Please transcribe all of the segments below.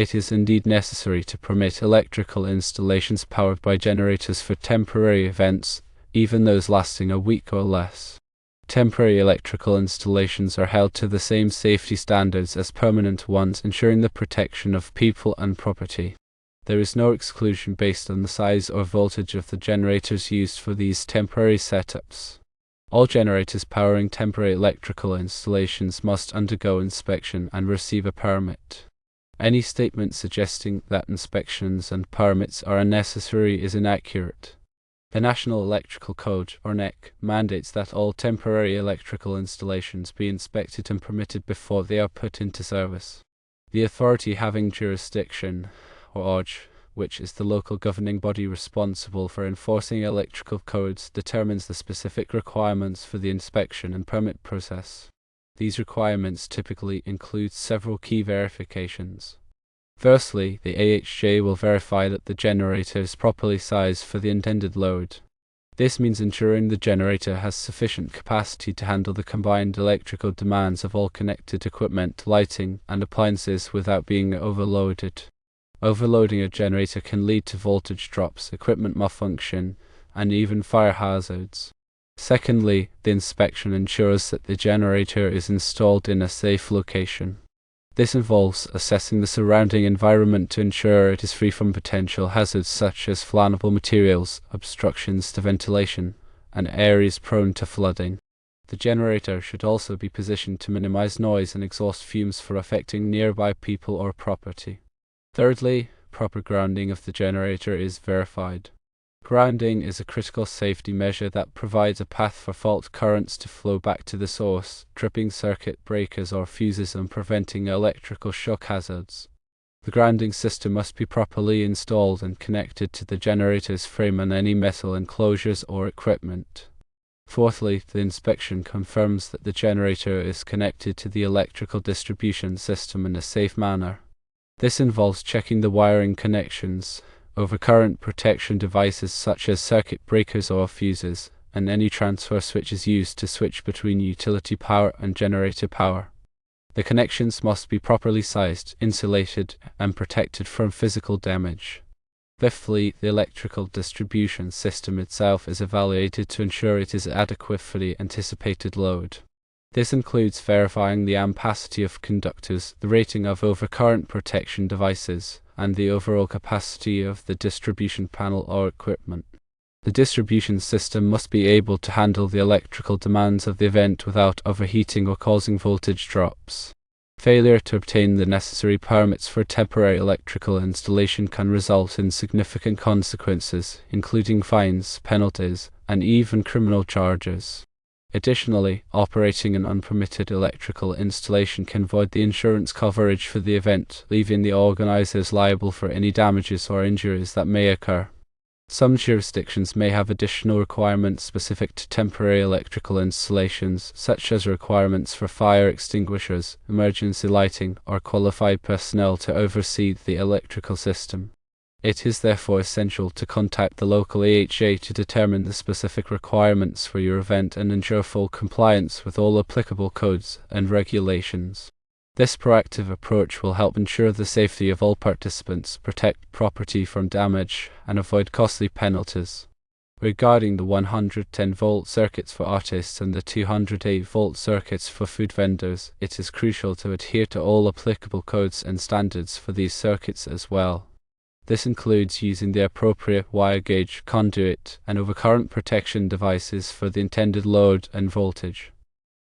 It is indeed necessary to permit electrical installations powered by generators for temporary events, even those lasting a week or less. Temporary electrical installations are held to the same safety standards as permanent ones, ensuring the protection of people and property. There is no exclusion based on the size or voltage of the generators used for these temporary setups. All generators powering temporary electrical installations must undergo inspection and receive a permit. Any statement suggesting that inspections and permits are unnecessary is inaccurate. The National Electrical Code, or NEC, mandates that all temporary electrical installations be inspected and permitted before they are put into service. The authority having jurisdiction, or OJ, which is the local governing body responsible for enforcing electrical codes, determines the specific requirements for the inspection and permit process. These requirements typically include several key verifications. Firstly, the AHJ will verify that the generator is properly sized for the intended load. This means ensuring the generator has sufficient capacity to handle the combined electrical demands of all connected equipment, lighting, and appliances without being overloaded. Overloading a generator can lead to voltage drops, equipment malfunction, and even fire hazards. Secondly, the inspection ensures that the generator is installed in a safe location. This involves assessing the surrounding environment to ensure it is free from potential hazards such as flammable materials, obstructions to ventilation, and areas prone to flooding. The generator should also be positioned to minimize noise and exhaust fumes for affecting nearby people or property. Thirdly, proper grounding of the generator is verified. Grounding is a critical safety measure that provides a path for fault currents to flow back to the source, tripping circuit breakers or fuses and preventing electrical shock hazards. The grounding system must be properly installed and connected to the generator's frame and any metal enclosures or equipment. Fourthly, the inspection confirms that the generator is connected to the electrical distribution system in a safe manner. This involves checking the wiring connections, overcurrent protection devices such as circuit breakers or fuses, and any transfer switches used to switch between utility power and generator power. The connections must be properly sized, insulated, and protected from physical damage. Fifthly, the electrical distribution system itself is evaluated to ensure it is adequate for the anticipated load. This includes verifying the ampacity of conductors, the rating of overcurrent protection devices, and the overall capacity of the distribution panel or equipment. The distribution system must be able to handle the electrical demands of the event without overheating or causing voltage drops. Failure to obtain the necessary permits for temporary electrical installation can result in significant consequences, including fines, penalties, and even criminal charges. Additionally, operating an unpermitted electrical installation can void the insurance coverage for the event, leaving the organizers liable for any damages or injuries that may occur. Some jurisdictions may have additional requirements specific to temporary electrical installations, such as requirements for fire extinguishers, emergency lighting, or qualified personnel to oversee the electrical system. It is therefore essential to contact the local AHJ to determine the specific requirements for your event and ensure full compliance with all applicable codes and regulations. This proactive approach will help ensure the safety of all participants, protect property from damage, and avoid costly penalties. Regarding the 110-volt circuits for artists and the 208-volt circuits for food vendors, it is crucial to adhere to all applicable codes and standards for these circuits as well. This includes using the appropriate wire gauge, conduit, and overcurrent protection devices for the intended load and voltage.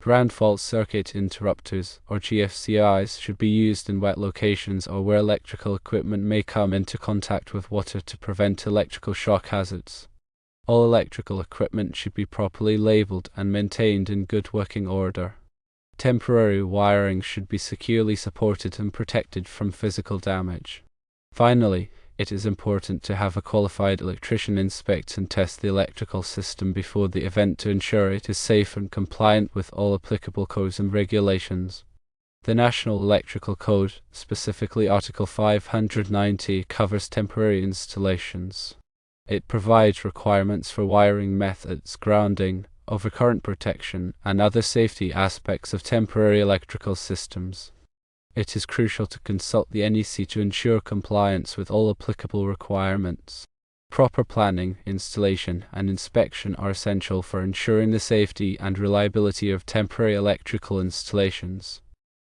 Ground fault circuit interrupters, or GFCIs, should be used in wet locations or where electrical equipment may come into contact with water to prevent electrical shock hazards. All electrical equipment should be properly labeled and maintained in good working order. Temporary wiring should be securely supported and protected from physical damage. Finally, it is important to have a qualified electrician inspect and test the electrical system before the event to ensure it is safe and compliant with all applicable codes and regulations. The National Electrical Code, specifically Article 590, covers temporary installations. It provides requirements for wiring methods, grounding, overcurrent protection, and other safety aspects of temporary electrical systems. It is crucial to consult the NEC to ensure compliance with all applicable requirements. Proper planning, installation, and inspection are essential for ensuring the safety and reliability of temporary electrical installations.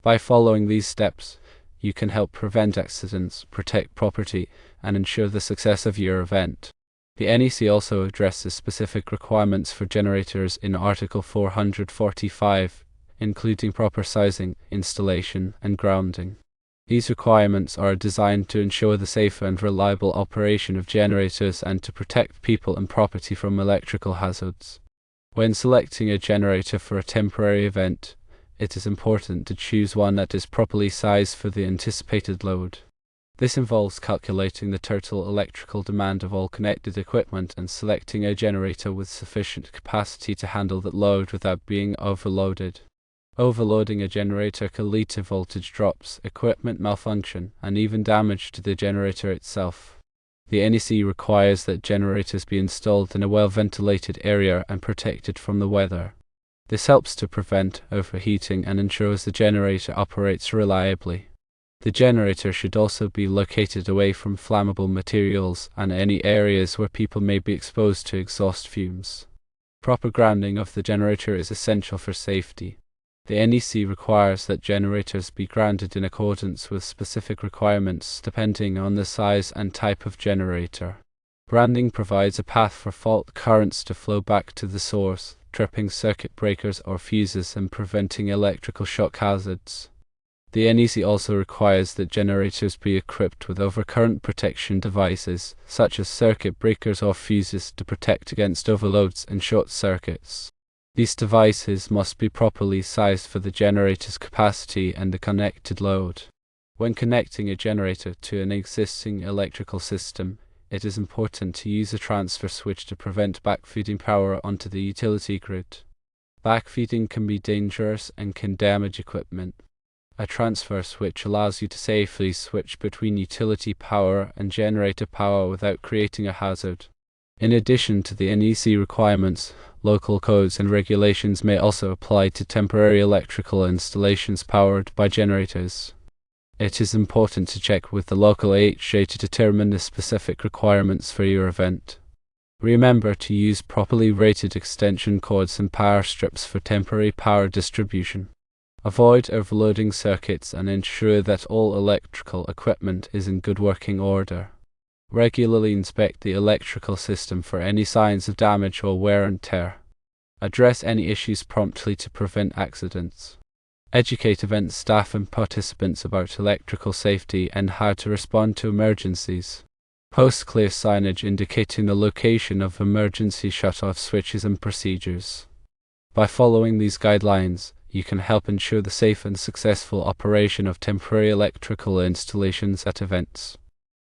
By following these steps, you can help prevent accidents, protect property, and ensure the success of your event. The NEC also addresses specific requirements for generators in Article 445, including proper sizing, installation, and grounding. These requirements are designed to ensure the safe and reliable operation of generators and to protect people and property from electrical hazards. When selecting a generator for a temporary event, it is important to choose one that is properly sized for the anticipated load. This involves calculating the total electrical demand of all connected equipment and selecting a generator with sufficient capacity to handle that load without being overloaded. Overloading a generator can lead to voltage drops, equipment malfunction, and even damage to the generator itself. The NEC requires that generators be installed in a well-ventilated area and protected from the weather. This helps to prevent overheating and ensures the generator operates reliably. The generator should also be located away from flammable materials and any areas where people may be exposed to exhaust fumes. Proper grounding of the generator is essential for safety. The NEC requires that generators be grounded in accordance with specific requirements depending on the size and type of generator. Grounding provides a path for fault currents to flow back to the source, tripping circuit breakers or fuses and preventing electrical shock hazards. The NEC also requires that generators be equipped with overcurrent protection devices, such as circuit breakers or fuses, to protect against overloads and short circuits. These devices must be properly sized for the generator's capacity and the connected load. When connecting a generator to an existing electrical system, it is important to use a transfer switch to prevent backfeeding power onto the utility grid. Backfeeding can be dangerous and can damage equipment. A transfer switch allows you to safely switch between utility power and generator power without creating a hazard. In addition to the NEC requirements, local codes and regulations may also apply to temporary electrical installations powered by generators. It is important to check with the local AHJ to determine the specific requirements for your event. Remember to use properly rated extension cords and power strips for temporary power distribution. Avoid overloading circuits and ensure that all electrical equipment is in good working order. Regularly inspect the electrical system for any signs of damage or wear and tear. Address any issues promptly to prevent accidents. Educate event staff and participants about electrical safety and how to respond to emergencies. Post clear signage indicating the location of emergency shutoff switches and procedures. By following these guidelines, you can help ensure the safe and successful operation of temporary electrical installations at events.